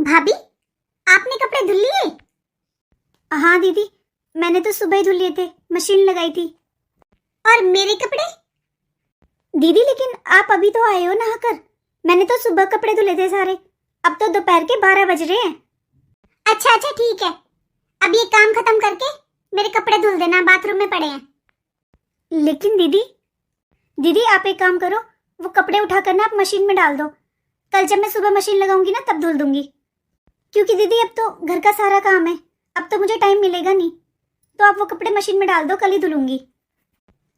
भाभी, आपने कपड़े धुल लिए? हाँ दीदी, मैंने तो सुबह ही धुल लिए थे, मशीन लगाई थी। और मेरे कपड़े? दीदी लेकिन आप अभी तो आए हो नहाकर। मैंने तो सुबह कपड़े धुले थे सारे। अब तो दोपहर के 12 बज रहे हैं। अच्छा अच्छा ठीक है, अब ये काम खत्म करके मेरे कपड़े धुल देना, बाथरूम में पड़े हैं। लेकिन दीदी आप एक काम करो, वो कपड़े उठाकर ना आप मशीन में डाल दो। कल जब मैं सुबह मशीन लगाऊंगी ना तब धुल दूंगी। क्योंकि दीदी अब तो घर का सारा काम है, अब तो मुझे टाइम मिलेगा नहीं। तो आप वो कपड़े मशीन में डाल दो, कल ही धुलूंगी।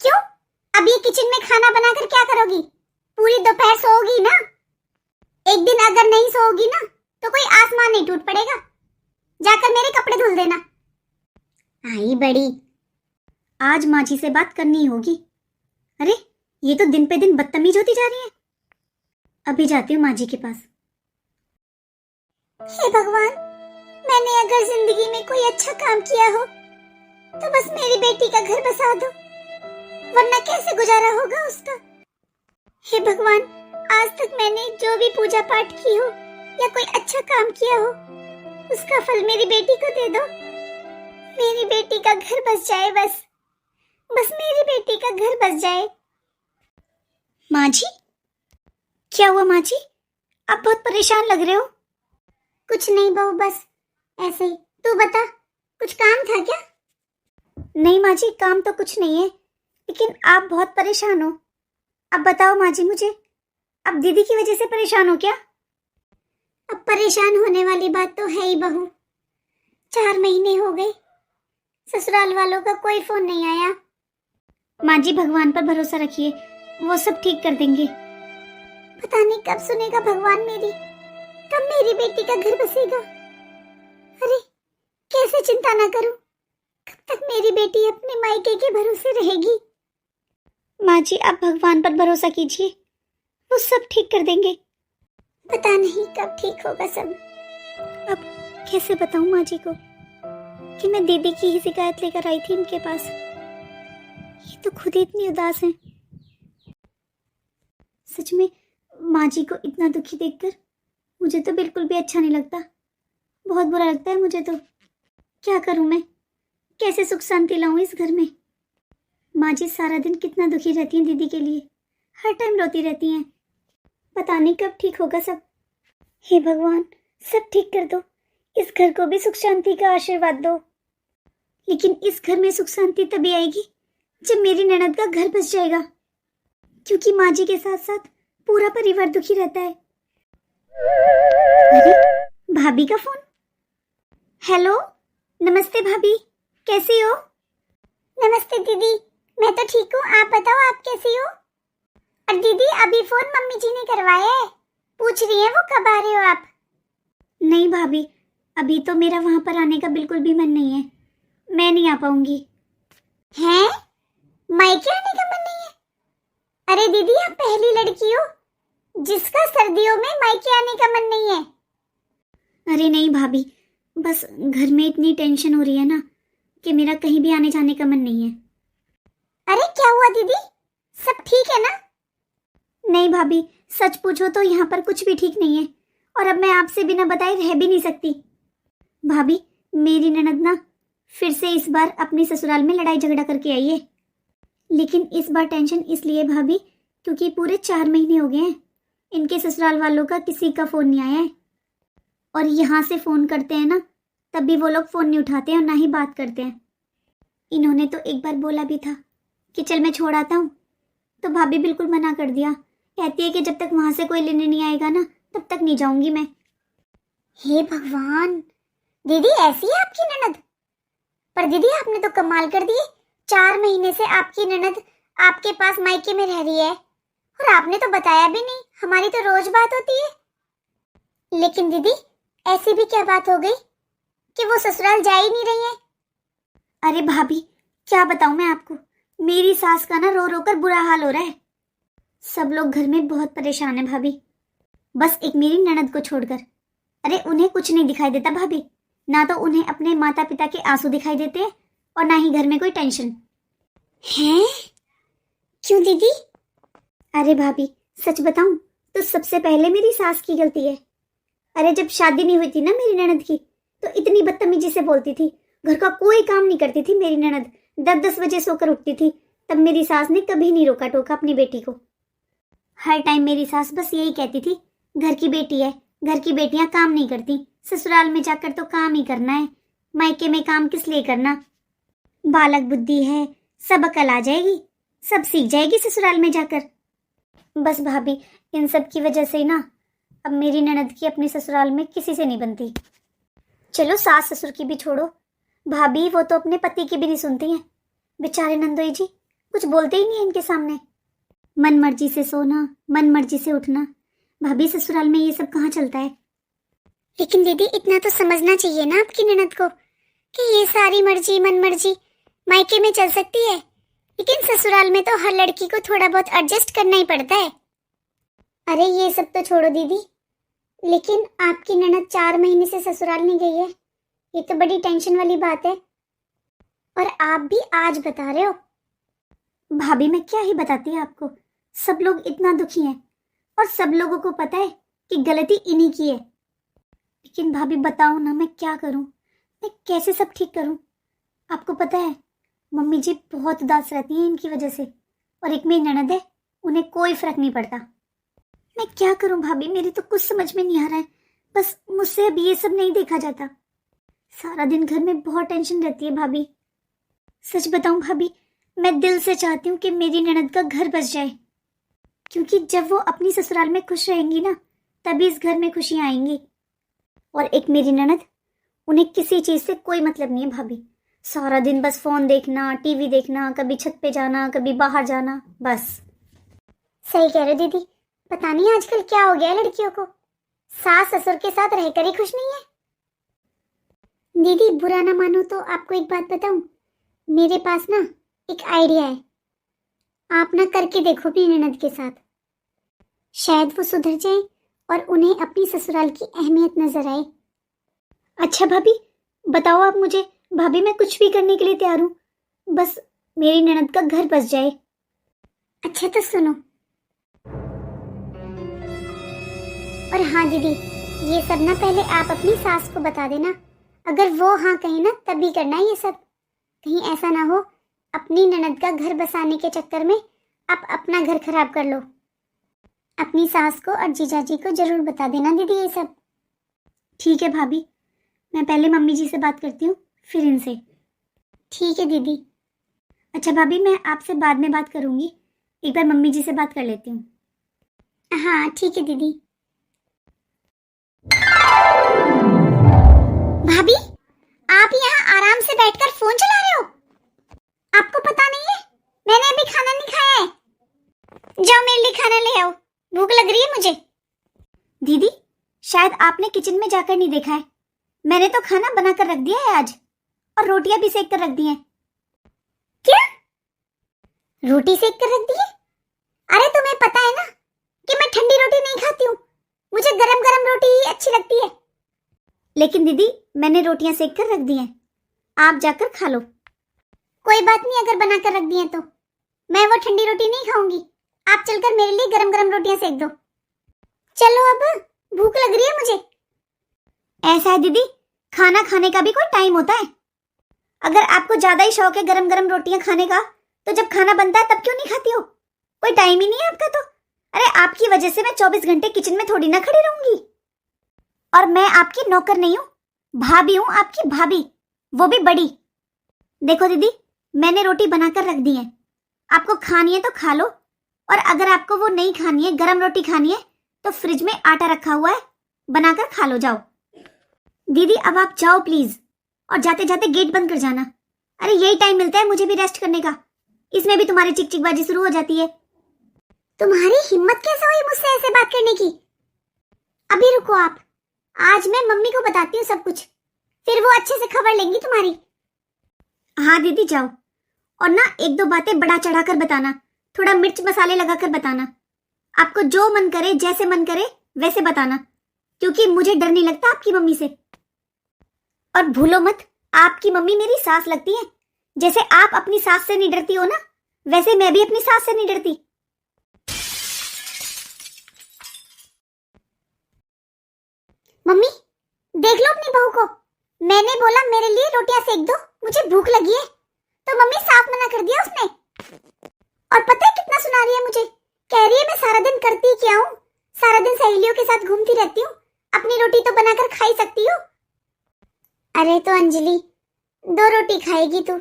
क्यों? अब ये किचन में खाना बनाकर क्या करोगी? पूरी दोपहर सोओगी ना? एक दिन अगर नहीं सोओगी ना तो कोई आसमान नहीं टूट पड़ेगा। जाकर मेरे कपड़े धुल देना। आई बड़ी। आज माँ जी से बात करनी ही होगी। अरे ये तो दिन पे दिन बदतमीज होती जा रही है। अभी जाती हूँ माँ जी के पास। हे भगवान, मैंने अगर जिंदगी में कोई अच्छा काम किया हो तो बस मेरी बेटी का घर बसा दो, वरना कैसे गुजारा होगा उसका। हे भगवान, आज तक मैंने जो भी पूजा पाठ की हो या कोई अच्छा काम किया हो उसका फल मेरी बेटी को दे दो। मेरी बेटी का घर बस जाए, बस मेरी बेटी का घर बस जाए। माँ जी, क्या हुआ माँ जी? आप बहुत परेशान लग रहे हो। कुछ नहीं बहू, बस ऐसे ही। तू बता, कुछ काम था क्या? नहीं माँ जी, काम तो कुछ नहीं है, लेकिन आप बहुत परेशान हो। अब बताओ माँ जी मुझे, अब दीदी की वजह से परेशान हो क्या? अब परेशान होने वाली बात तो है ही बहू। 4 महीने हो गए, ससुराल वालों का कोई फोन नहीं आया। माँ जी भगवान पर भरोसा रखिए, वो सब ठीक कर देंगे। पता नहीं कब सुनेगा भगवान मेरी, कब मेरी बेटी का घर बसेगा। अरे कैसे चिंता ना करूं, कब तक मेरी बेटी अपने मायके के भरोसे रहेगी। माँ जी आप भगवान पर भरोसा कीजिए, वो सब ठीक कर देंगे। पता नहीं कब ठीक होगा सब। अब कैसे बताऊं माँ जी को कि मैं दीदी की ही शिकायत लेकर आई थी इनके पास। ये तो खुद ही इतनी उदास हैं। सच में माँ जी को इतना दुखी देखकर मुझे तो बिल्कुल भी अच्छा नहीं लगता। बहुत बुरा लगता है मुझे तो। क्या करूं मैं, कैसे सुख शांति लाऊं इस घर में। माँ जी सारा दिन कितना दुखी रहती हैं दीदी के लिए, हर टाइम रोती रहती हैं। पता नहीं कब ठीक होगा सब। हे भगवान, सब ठीक कर दो, इस घर को भी सुख शांति का आशीर्वाद दो। लेकिन इस घर में सुख शांति तभी आएगी जब मेरी ननद का घर बस जाएगा, क्योंकि माँ जी के साथ साथ पूरा परिवार दुखी रहता है। अरे भाभी का फोन। हेलो, नमस्ते भाभी, कैसी हो? नमस्ते दीदी, मैं तो ठीक हूँ, आप बताओ आप कैसी हो? और दीदी अभी फोन मम्मी जी ने करवाया है, पूछ रही है वो कब आ रहे हो आप। नहीं भाभी, अभी तो मेरा वहां पर आने का बिल्कुल भी मन नहीं है, मैं नहीं आ पाऊंगी। हैं? मायके आने का मन नहीं है? अरे दीदी आप पहली लड़की हो जिसका सर्दियों में मायके आने का मन नहीं है। अरे नहीं भाभी, बस घर में इतनी टेंशन हो रही है ना कि मेरा कहीं भी आने जाने का मन नहीं है। अरे क्या हुआ दीदी, सब ठीक है ना? नहीं भाभी, सच पूछो तो यहाँ पर कुछ भी ठीक नहीं है, और अब मैं आपसे बिना बताए रह भी नहीं सकती। भाभी मेरी ननद ना फिर से इस बार अपने ससुराल में लड़ाई झगड़ा करके आई है। लेकिन इस बार टेंशन इसलिए भाभी क्योंकि पूरे 4 महीने हो गए हैं इनके ससुराल वालों का किसी का फोन नहीं आया है। और यहाँ से फोन करते हैं ना तब भी वो लोग फोन नहीं उठाते हैं और ना ही बात करते हैं। इन्होंने तो एक बार बोला भी था कि चल मैं छोड़ आता हूँ, तो भाभी बिल्कुल मना कर दिया। कहती है कि जब तक वहां से कोई लेने नहीं आएगा ना तब तक नहीं जाऊंगी मैं। हे भगवान, दीदी ऐसी है आपकी ननद? पर दीदी आपने तो कमाल कर दी, 4 महीने से आपकी ननद आपके पास मायके में रह रही है और आपने तो बताया भी नहीं। हमारी तो रोज बात होती है। लेकिन दीदी ऐसी भी क्या बात हो गई कि वो ससुराल जा ही नहीं रही है? अरे भाभी क्या बताऊं मैं आपको, मेरी सास का ना रो रो कर बुरा हाल हो रहा है। सब लोग घर में बहुत परेशान है भाभी, बस एक मेरी ननद को छोड़कर। अरे उन्हें कुछ नहीं दिखाई देता भाभी, ना तो उन्हें अपने माता पिता के आंसू दिखाई देते हैं और ना ही घर में कोई टेंशन है। क्यों दीदी? अरे भाभी सच बताऊं तो सबसे पहले मेरी सास की गलती है। अरे जब शादी नहीं हुई थी ना मेरी ननद की, तो इतनी बदतमीजी से बोलती थी, घर का कोई काम नहीं करती थी मेरी ननद, 10-10 बजे सोकर उठती थी। तब मेरी सास ने कभी नहीं रोका टोका अपनी बेटी को। हर टाइम मेरी सास बस यही कहती थी, घर की बेटी है, घर की बेटियां काम नहीं करती, ससुराल में जाकर तो काम ही करना है, मायके में काम किस लिए करना, बालक बुद्धि है, सब अकल आ जाएगी, सब सीख जाएगी ससुराल में जाकर। बस भाभी, इन सब की वजह से ना अब मेरी ननद की अपने ससुराल में किसी से नहीं बनती। चलो सास ससुर की भी छोड़ो भाभी, वो तो अपने पति की भी नहीं सुनती हैं। बेचारे नंदोई जी कुछ बोलते ही नहीं इनके सामने। मन मर्जी से सोना, मन मर्जी से उठना। भाभी ससुराल में ये सब कहाँ चलता है? लेकिन दीदी इतना तो समझना चाहिए ना आपकी ननद को कि ये सारी मर्जी मन मर्जी मायके में चल सकती है, लेकिन ससुराल में तो हर लड़की को थोड़ा बहुत एडजस्ट करना ही पड़ता है। अरे ये सब तो छोड़ो दीदी, लेकिन आपकी ननद 4 महीने से ससुराल नहीं गई है, ये तो बड़ी टेंशन वाली बात है। और आप भी आज बता रहे हो। भाभी मैं क्या ही बताती आपको, सब लोग इतना दुखी हैं और सब लोगों को पता है कि गलती इन्हीं की है। लेकिन भाभी बताओ ना, मैं क्या करूं, मैं कैसे सब ठीक करूं? आपको पता है मम्मी जी बहुत उदास रहती हैं इनकी वजह से, और एक मेरी ननद है, उन्हें कोई फर्क नहीं पड़ता। मैं क्या करूं भाभी, मेरी तो कुछ समझ में नहीं आ रहा है। बस मुझसे अब ये सब नहीं देखा जाता, सारा दिन घर में बहुत टेंशन रहती है भाभी। सच बताऊं भाभी, मैं दिल से चाहती हूँ कि मेरी ननद का घर बस जाए, क्योंकि जब वो अपनी ससुराल में खुश रहेंगी ना, तभी इस घर में खुशियाँ आएंगी। और एक मेरी ननद, उन्हें किसी चीज़ से कोई मतलब नहीं है भाभी, सारा दिन बस फोन देखना, टीवी देखना, कभी छत पे जाना, कभी बाहर जाना, बस। सही कह रहे हो दीदी, पता नहीं आजकल क्या हो गया है लड़कियों को, सास ससुर के साथ रहकर ही खुश नहीं है। दीदी बुरा ना मानो तो आपको एक बात बताऊं, मेरे पास ना एक आइडिया है, आप ना करके देखो अपनी ननद के साथ, शायद वो सुधर जाए और उन्हें अपनी ससुराल की अहमियत नजर आए। अच्छा भाभी बताओ आप मुझे, भाभी मैं कुछ भी करने के लिए तैयार हूँ, बस मेरी ननद का घर बस जाए। अच्छा तो सुनो, और हाँ दीदी ये सब ना पहले आप अपनी सास को बता देना, अगर वो हाँ कहे ना तभी करना है ये सब, कहीं ऐसा ना हो अपनी ननद का घर बसाने के चक्कर में आप अपना घर खराब कर लो। अपनी सास को और जीजाजी को जरूर बता देना दीदी ये सब। ठीक है भाभी, मैं पहले मम्मी जी से बात करती हूँ, फिर इनसे। ठीक है दीदी। अच्छा भाभी, मैं आपसे बाद में बात करूँगी, एक बार मम्मी जी से बात कर लेती हूँ। हाँ ठीक है दीदी। भाभी आप यहाँ आराम से बैठकर फोन चला रहे हो, आपको पता नहीं है मैंने अभी खाना नहीं खाया है, जाओ मेरे लिए खाना ले आओ, भूख लग रही है मुझे। दीदी शायद आपने किचन में जाकर नहीं देखा है, मैंने तो खाना बनाकर रख दिया है आज, और रोटियां भी सेक कर रख दी हैं। क्या रोटी सेक कर रख दी है? अरे तुम्हें पता है ना कि मैं ठंडी रोटी नहीं खाती हूँ, मुझे गरम गरम रोटी ही अच्छी लगती है। लेकिन दीदी मैंने रोटियां सेक कर रख दी हैं, आप जाकर खा लो। कोई बात नहीं, अगर बना कर रख दी है तो मैं वो ठंडी रोटी नहीं खाऊंगी, आप चलकर मेरे लिए गरम गरम रोटियां सेक दो। चलो अब भूख लग रही है मुझे। ऐसा है दीदी, खाना खाने का भी कोई टाइम होता है, अगर आपको ज्यादा ही शौक है गरम गरम रोटियां खाने का, तो जब खाना बनता है तब क्यों नहीं खाती हो? कोई टाइम ही नहीं है आपका तो। अरे आपकी वजह से मैं 24 घंटे किचन में थोड़ी ना खड़ी रहूंगी, और मैं आपकी नौकर नहीं हूँ, भाभी हूँ आपकी भाभी, वो भी बड़ी। देखो दीदी मैंने रोटी बनाकर रख दी है, आपको खानी है तो खा लो, और अगर आपको वो नहीं खानी है, गरम रोटी खानी है, तो फ्रिज में आटा रखा हुआ है, बनाकर खा लो, जाओ। दीदी अब आप जाओ प्लीज, और जाते जाते गेट बंद कर जाना। अरे यही टाइम मिलता है मुझे भी रेस्ट करने का, इसमें भी तुम्हारी चिक चिकबाजी शुरू हो जाती है। तुम्हारी हिम्मत कैसे हुई मुझसे ऐसे बात करने की? अभी रुको आप, आज मैं मम्मी को बताती हूँ सब कुछ, फिर वो अच्छे से खबर लेंगी तुम्हारी। हाँ दीदी जाओ, और ना 1-2 बातें बढ़ा चढ़ाकर बताना, थोड़ा मिर्च मसाले लगाकर बताना, आपको जो मन करे जैसे मन करे वैसे बताना, क्योंकि मुझे डर नहीं लगता आपकी मम्मी से। और भूलो मत, आपकी मम्मी मेरी सास लगती है, जैसे आप अपनी सास से नहीं डरती हो ना, वैसे मैं भी अपनी सास से नहीं डरती। मम्मी देख लो अपनी बहू को, मैंने बोला मेरे लिए रोटियां सेक दो, मुझे भूख लगी है, तो मम्मी साफ मना कर दिया उसने। और पता है कितना सुना रही है मुझे, कह रही है मैं सारा दिन करती क्या हूँ, सारा दिन सहेलियों के साथ घूमती रहती हूँ, अपनी रोटी तो बनाकर खा ही सकती हूँ। अरे तो अंजलि 2 रोटी खाएगी तू,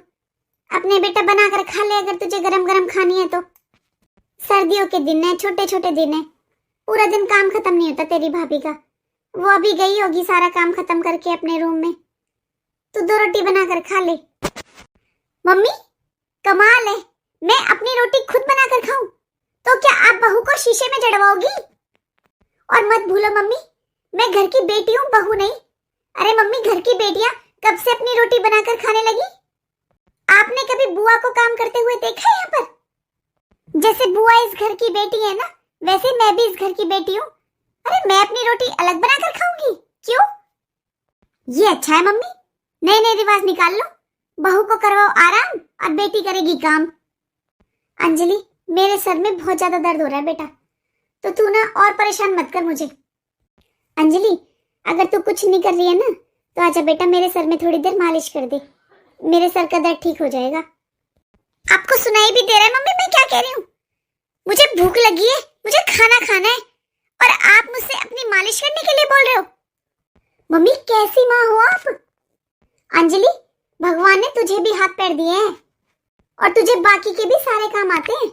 अपने बेटा बनाकर खा ले अगर तुझे गरम गरम खानी है तो। सर्दियों के दिन है, छोटे छोटे दिन है, पूरा दिन काम खत्म नहीं होता तेरी भाभी का। वो अभी गई होगी सारा काम खत्म करके अपने रूम में, तू 2 रोटी बनाकर खा ले। मम्मी कमाल है, मैं अपनी रोटी खुद बनाकर खाऊं तो क्या आप बहू को शीशे में जड़वाओगी? और मत भूलो मम्मी, मैं घर की बेटी हूँ, बहू नहीं। अरे मम्मी घर की बेटियां कब से अपनी रोटी बनाकर खाने लगी? आपने कभी बुआ को काम करते हुए देखा है यहाँ पर? जैसे बुआ इस घर की बेटी है ना, वैसे मैं भी इस घर की बेटी हूँ। अरे मैं अपनी रोटी अलग बनाकर खाऊंगी क्यों? ये अच्छा है मम्मी, नए नए रिवाज निकाल लो, बहू को करवाओ आराम और बेटी करेगी काम। अंजलि मेरे सर में बहुत ज्यादा दर्द हो रहा है बेटा, तो तू ना और परेशान मत कर मुझे। अंजलि अगर तू कुछ नहीं कर रही है ना तो आजा बेटा, मेरे सर में थोड़ी देर मालिश कर दे, मेरे सर का दर्द ठीक हो जाएगा। आपको सुनाई भी दे रहा है मम्मी मैं क्या कह रही हूँ? मुझे भूख लगी है, मुझे खाना खाना है, और आप मुझसे अपनी मालिश करने के लिए बोल रहे हो? मम्मी कैसी माँ हो आप? अंजलि भगवान ने तुझे भी हाथ पैर दिए हैं और तुझे बाकी के भी सारे काम आते हैं।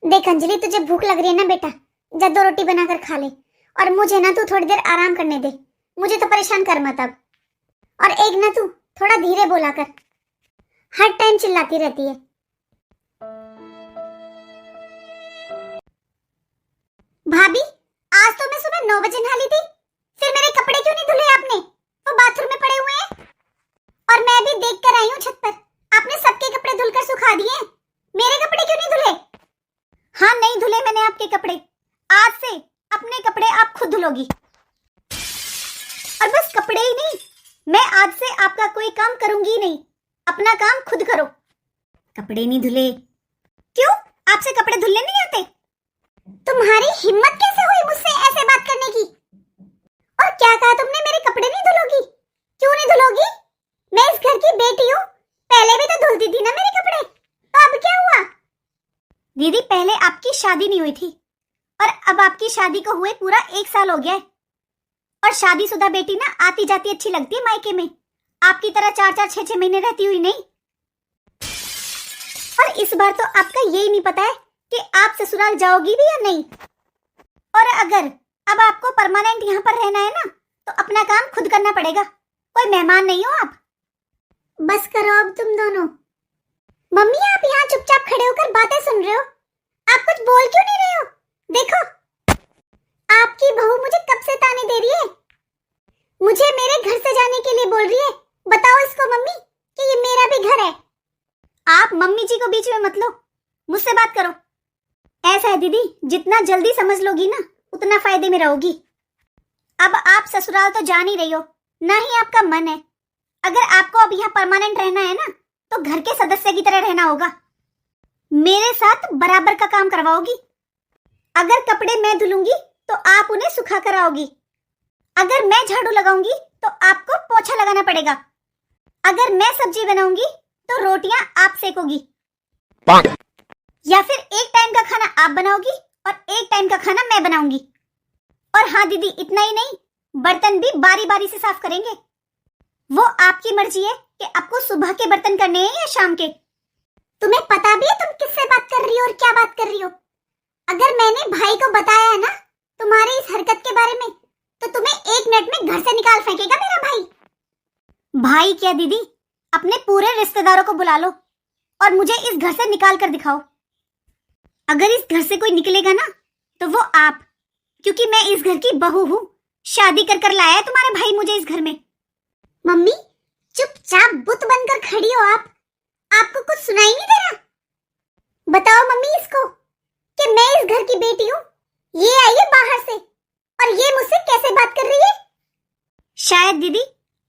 देख अंजलि तुझे भूख लग रही है ना बेटा, जा 2 रोटी बनाकर खा ले, और मुझे ना तू थोड़ी देर आराम करने दे, मुझे तो परेशान कर मत अब। और एक ना तू थोड़ा धीरे बोला कर, हर टाइम चिल्लाती रहती है। भाभी आज तो मैं सुबह 9 बजे नहा ली थी, फिर मेरे कपड़े क्यों नहीं धुले आपने? वो बाथरूम में पड़े हुए हैं, और मैं भी देख कर आई हूँ छत पर, आपने सबके कपड़े धुलकर सुखा दिए हैं, मेरे कपड़े क्यों नहीं धुले? हाँ नहीं धुले मैंने आपके कपड़े, आज से अपने कपड़े आप खुद धुलोगी। और बस कपड़े ही नहीं, मैं आज से आपका कोई काम करूंगी नहीं, अपना काम खुद करो। कपड़े नहीं धुले? क्यों आपसे कपड़े धुलने नहीं आते? तुम्हारी हिम्मत कैसे हुई मुझसे ऐसे बात करने की? और क्या कहा तुमने, मेरे कपड़े नहीं धुलोगी? क्यों नहीं धुलोगी? मैं इस घर की बेटी हूँ, पहले भी तो धुलती थी ना मेरे कपड़े, तो अब क्या हुआ? दीदी पहले आपकी शादी नहीं हुई थी, और अब आपकी शादी को हुए पूरा 1 साल हो गया है, और शादीशुदा बेटी ना आती जाती अच्छी लगती है मायके में, आपकी तरह 4-4, 6-6 महीने रहती हुई नहीं। और इस बार तो आपका यही नहीं पता है कि आप ससुराल जाओगी भी या नहीं। और अगर अब आपको परमानेंट यहाँ पर रहना है ना तो अपना काम खुद करना पड़ेगा, कोई मेहमान नहीं हो आप। बस करो अब तुम दोनों। मम्मी आप यहाँ चुपचाप खड़े होकर बातें सुन रहे हो, आप कुछ बोल क्यों नहीं रहे हो? देखो आपकी बहू मुझे कब से ताने दे रही है, मुझे मेरे घर से जाने के लिए बोल रही है। बताओ इसको मम्मी कि ये मेरा भी घर है। आप मम्मी जी को बीच में मत लो, मुझसे बात करो। ऐसा है दीदी, जितना जल्दी समझ लोगी ना उतना फायदे में रहोगी। अब आप ससुराल तो जा नहीं रही हो, ना ही आपका मन है। अगर आपको अब यहाँ परमानेंट रहना है ना तो घर के सदस्य की तरह रहना होगा, मेरे साथ बराबर का काम करवाओगी। अगर कपड़े मैं धुलूंगी तो आप उन्हें सुखा कर आओगी, अगर मैं झाड़ू लगाऊंगी तो आपको पोछा लगाना पड़ेगा, अगर मैं सब्जी बनाऊंगी तो रोटियां आप सेकोगी, या फिर एक टाइम का खाना आप बनाओगी और एक टाइम का खाना मैं बनाऊंगी। और हाँ दीदी इतना ही नहीं, बर्तन भी बारी बारी से साफ करेंगे। वो आपकी मर्जी है कि आपको सुबह के बर्तन करने हैं या शाम के। तुम्हें पता भी है तुम किससे बात कर रही हो और क्या बात कर रही हो? अगर मैंने भाई को बताया है ना तुम्हारी इस हरकत के बारे में तो तुम्हें 1 मिनट में घर से निकाल फेंकेगा मेरा भाई। भाई क्या दीदी, अपने पूरे रिश्तेदारों को बुला लो और मुझे इस घर से निकाल कर दिखाओ। अगर इस घर से कोई निकलेगा ना तो वो आप, क्योंकि मैं इस घर की बहू हूँ, शादी कर कर लाया है तुम्हारे भाई मुझे इस घर में। मम्मी चुपचाप बुत बनकर खड़ी हो आप, आपको कुछ सुनाई नहीं दे रहा? बताओ मम्मी इसको कि मैं इस घर की बेटी हूँ, ये आई है बाहर से और ये मुझसे कैसे बात कर रही है? शायद दीदी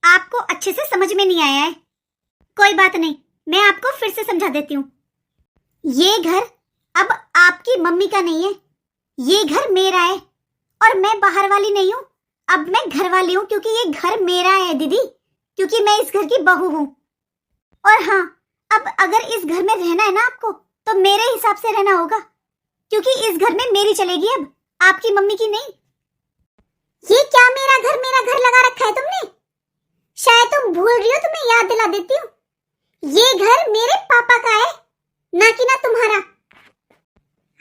आपको अच्छे से समझ में नहीं आया है, कोई बात नहीं, मैं आपको फिर से समझा देती हूँ। ये घर अब आपकी मम्मी का नहीं है, ये घर मेरा है और मैं बाहर वाली नहीं हूँ, अब मैं घर वाली हूँ क्योंकि ये घर मेरा है दीदी, क्योंकि मैं इस घर की बहू हूँ। और हाँ, अब अगर इस घर में रहना है ना आपको, तो मेरे हिसाब से रहना होगा, क्योंकि इस घर में मेरी चलेगी अब, आपकी मम्मी की नहीं। ये क्या मेरा घर लगा रखा है तुमने? शायद तुम भूल रही हो, तुम्हें याद दिला देती हूँ। ये घर मेरे पापा का है, ना कि ना तुम्हारा।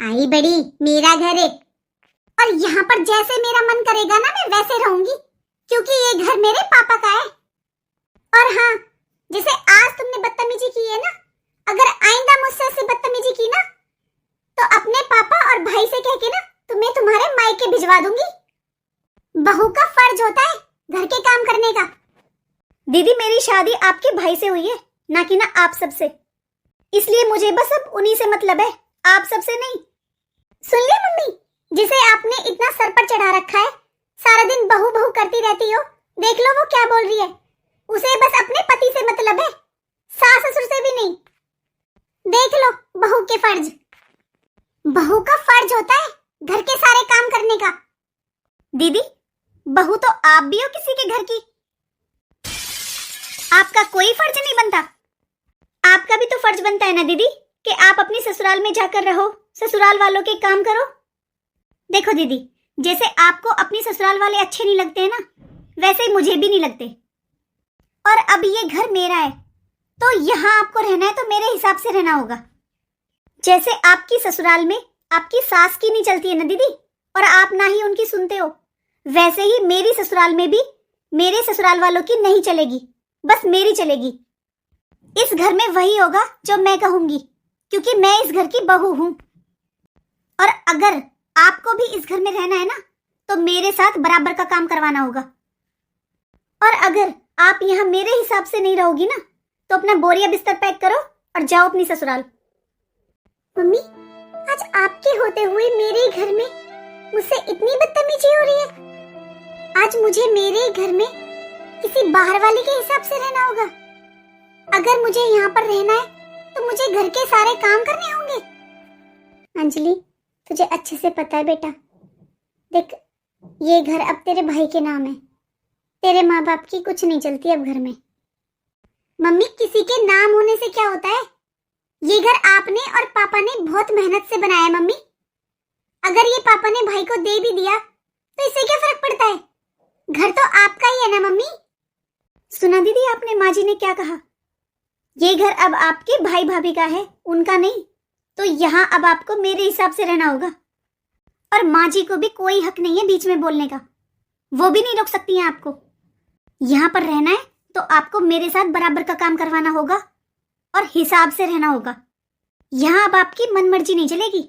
आई बड़ी, मेरा घर है, और यहाँ पर जैसे मेरा मन करेगा ना, मैं वैसे रहूंगी, क्योंकि ये घर मेरे पापा का है। और हाँ, जैसे आज तुमने बदतमीजी की है ना, अगर आइंदा मुझसे ऐसी बदतमीजी की ना, तो अपने पापा और भाई से कह के ना तुम्हें तुम्हारे मायके भिजवा दूंगी। बहू का फर्ज होता है घर के काम करने का। दीदी, मेरी शादी आपके भाई से हुई है, ना कि ना आप सबसे, इसलिए मुझे बस अब उन्हीं से मतलब है, आप सबसे नहीं। सुन ले मम्मी, जिसे आपने इतना सर पर चढ़ा रखा है, सारा दिन बहू बहू करती रहती हो, देख लो वो क्या बोल रही है। उसे बस अपने पति से मतलब है, सास ससुर से भी नहीं। देख लो बहू के फर्ज। बहू का फर्ज होता है घर के सारे काम करने का। दीदी, बहू तो आप भी हो किसी के घर की, आपका कोई फर्ज नहीं बनता। आपका भी तो फर्ज बनता है ना दीदी, कि आप अपनी ससुराल में जाकर रहो, ससुराल वालों के काम करो। देखो दीदी, जैसे आपको अपनी ससुराल वाले अच्छे नहीं लगते हैं ना, वैसे ही मुझे भी नहीं लगते। और अब ये घर मेरा है, तो यहाँ आपको रहना है तो मेरे हिसाब से रहना होगा। जैसे आपकी ससुराल में आपकी सास की नहीं चलती है ना दीदी, और आप ना ही उनकी सुनते हो, वैसे ही मेरी ससुराल में भी मेरे ससुराल वालों की नहीं चलेगी, बस मेरी चलेगी। इस घर में वही होगा जो मैं कहूंगी, क्योंकि मैं इस घर की बहू हूं। और अगर आपको भी इस घर में रहना है ना, तो मेरे साथ बराबर का काम करवाना होगा। और अगर आप यहाँ मेरे हिसाब से नहीं रहोगी ना, तो अपना बोरिया बिस्तर पैक करो और जाओ अपनी ससुराल। मम्मी, आज आपके होते हुए मेरे घर में मुझसे इतनी बदतमीजी हो रही है। आज मुझे मेरे घर में किसी बाहर वाले के हिसाब से रहना होगा। अगर मुझे यहाँ पर रहना है तो मुझे घर के सारे काम करने होंगे। अंजलि, तुझे अच्छे से पता है बेटा, देख ये घर अब तेरे भाई के नाम है, तेरे माँ बाप की कुछ नहीं चलती अब घर में। मम्मी, किसी के नाम होने से क्या होता है? ये घर आपने और पापा ने बहुत मेहनत से बनाया है मम्मी। अगर ये पापा ने भाई को दे भी दिया तो इससे क्या फर्क पड़ता है? घर तो आपका ही है ना मम्मी। सुना दीदी आपने माँ जी ने क्या कहा? ये घर अब आपके भाई भाभी का है, उनका नहीं। तो यहाँ अब आपको मेरे हिसाब से रहना होगा। और माँ जी को भी कोई हक नहीं है बीच में बोलने का, वो भी नहीं रोक सकती हैं आपको। यहाँ पर रहना है तो आपको मेरे साथ बराबर का काम करवाना होगा और हिसाब से रहना होगा। यहाँ अब आपकी मनमर्जी नहीं चलेगी।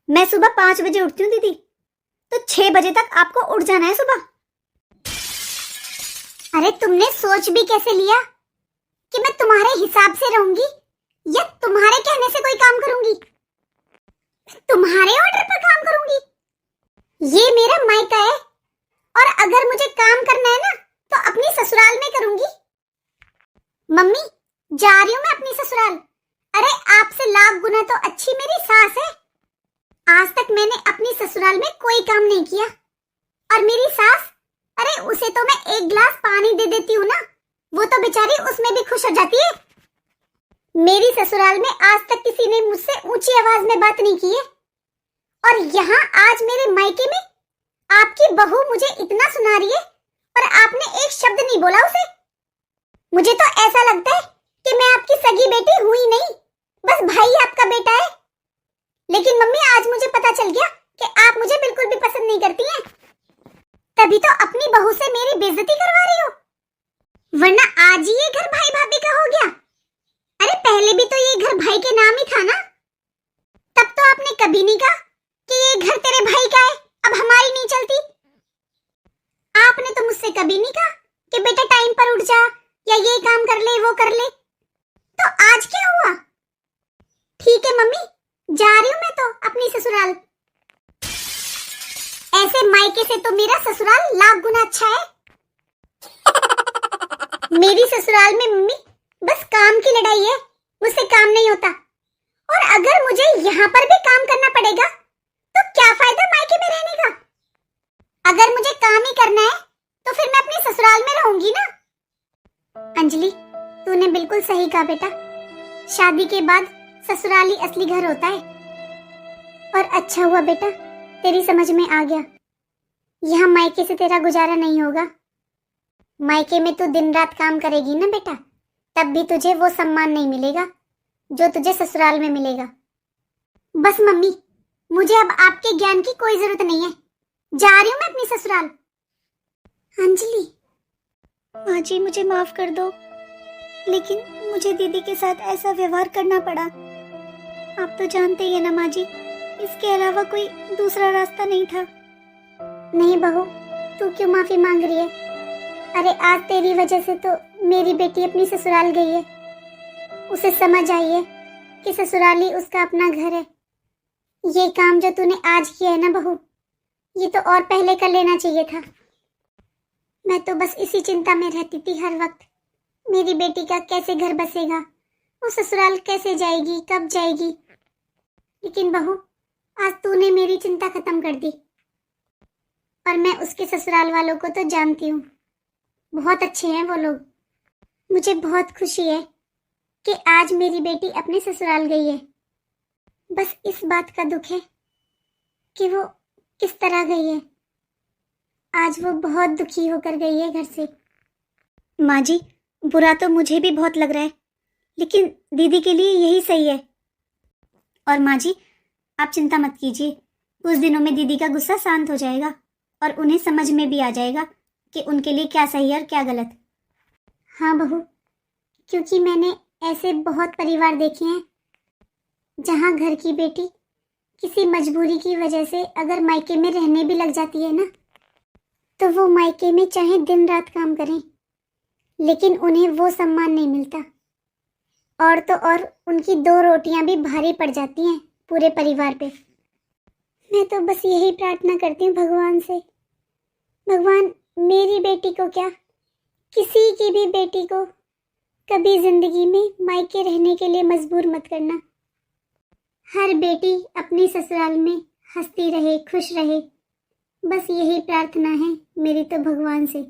मैं सुबह 5 बजे उठती हूँ दीदी, तो 6 बजे तक आपको उठ जाना है सुबह। अरे तुमने सोच भी कैसे लिया कि मैं तुम्हारे हिसाब से रहूंगी या तुम्हारे कहने से कोई काम करूंगी? तुम्हारे ऑर्डर पर काम करूंगी? ये मेरा मायका है, और अगर मुझे काम करना है ना तो अपनी ससुराल में करूंगी। मम्मी, जा रही हूँ मैं अपनी ससुराल। अरे आपसे लाख गुना तो अच्छी मेरी सास है। आज तक मैंने अपनी ससुराल में कोई काम नहीं किया, और मेरी सास, अरे उसे तो मैं 1 गिलास पानी दे देती हूँ ना, वो तो बेचारी उसमें भी खुश हो जाती है। मेरी ससुराल में आज तक किसी ने मुझसे ऊंची आवाज में बात नहीं की है, और यहाँ आज मेरे मायके में आपकी बहू मुझे इतना सुना रही है और आपने एक शब्द नहीं बोला उसे। मुझे तो ऐसा लगता है कि मैं आपकी सगी बेटी हुई नहीं, बस भाई आपका बेटा है। लेकिन मम्मी, आज मुझे पता चल गया कि आप मुझे बिल्कुल भी पसंद नहीं करती हैं, तभी तो अपनी बहू से मेरी बेइज्जती करवा रही हो, वरना आज ही ये घर भाई भाभी का हो गया। अरे पहले भी तो ये घर भाई के नाम ही था ना, तब तो आपने कभी नहीं कहा कि ये घर तेरे भाई का है, अब हमारी नहीं चलती। आपने तो मुझसे कभी नहीं कहा कि बेटा टाइम पर उठ जा, या ये काम कर ले वो कर ले। तो आज क्या हुआ? ठीक है मम्मी, जा रही हूँ मैं तो अपनी ससुराल। ऐसे मायके से तो मेरा ससुराल लाख गुना अच्छा है। मेरी ससुराल में मम्मी बस काम की लड़ाई है, मुझसे काम नहीं होता। और अगर मुझे यहाँ पर भी काम करना पड़ेगा तो क्या फायदा मायके में रहने का? अगर मुझे काम ही करना है तो फिर मैं अपने ससुराल में रहूंगी ना। अंजलि, तूने बिल्कुल सही कहा बेटा। शादी के बाद ससुराल ही असली घर होता है। और अच्छा हुआ बेटा, तेरी समझ में आ गया। यहाँ मायके से तेरा गुजारा नहीं होगा। मायके में तू दिन रात काम करेगी ना बेटा, तब भी तुझे वो सम्मान नहीं मिलेगा जो तुझे ससुराल में मिलेगा। बस मम्मी, मुझे अब आपके ज्ञान की कोई जरूरत नहीं है। जा रही हूँ मैं अपनी ससुराल। अंजलि, माँ जी मुझे माफ कर दो, लेकिन मुझे दीदी के साथ ऐसा व्यवहार करना पड़ा। आप तो जानते ही है ना माँ जी, इसके अलावा कोई दूसरा रास्ता नहीं था। नहीं बहू, तू क्यों माफी मांग रही है? अरे आज तेरी वजह से तो मेरी बेटी अपनी ससुराल गई है। उसे समझ आई है कि ससुराल ही उसका अपना घर है। ये काम जो तूने आज किया है ना बहू, ये तो और पहले कर लेना चाहिए था। मैं तो बस इसी चिंता में रहती थी हर वक्त, मेरी बेटी का कैसे घर बसेगा, वो ससुराल कैसे जाएगी, कब जाएगी। लेकिन बहू, आज तूने मेरी चिंता खत्म कर दी। और मैं उसके ससुराल वालों को तो जानती हूँ, बहुत अच्छे हैं वो लोग। मुझे बहुत खुशी है कि आज मेरी बेटी अपने ससुराल गई है। बस इस बात का दुख है कि वो किस तरह गई है। आज वो बहुत दुखी होकर गई है घर से। माँ जी, बुरा तो मुझे भी बहुत लग रहा है, लेकिन दीदी के लिए यही सही है। और माँ जी, आप चिंता मत कीजिए, कुछ दिनों में दीदी का गुस्सा शांत हो जाएगा और उन्हें समझ में भी आ जाएगा कि उनके लिए क्या सही है और क्या गलत। हाँ बहू, क्योंकि मैंने ऐसे बहुत परिवार देखे हैं जहाँ घर की बेटी किसी मजबूरी की वजह से अगर मायके में रहने भी लग जाती है ना, तो वो मायके में चाहे दिन रात काम करें, लेकिन उन्हें वो सम्मान नहीं मिलता। और तो और उनकी 2 रोटियां भी भारी पड़ जाती हैं पूरे परिवार पे। मैं तो बस यही प्रार्थना करती हूँ भगवान से, भगवान मेरी बेटी को क्या, किसी की भी बेटी को कभी जिंदगी में मायके रहने के लिए मजबूर मत करना। हर बेटी अपनी ससुराल में हंसती रहे, खुश रहे, बस यही प्रार्थना है मेरी तो भगवान से।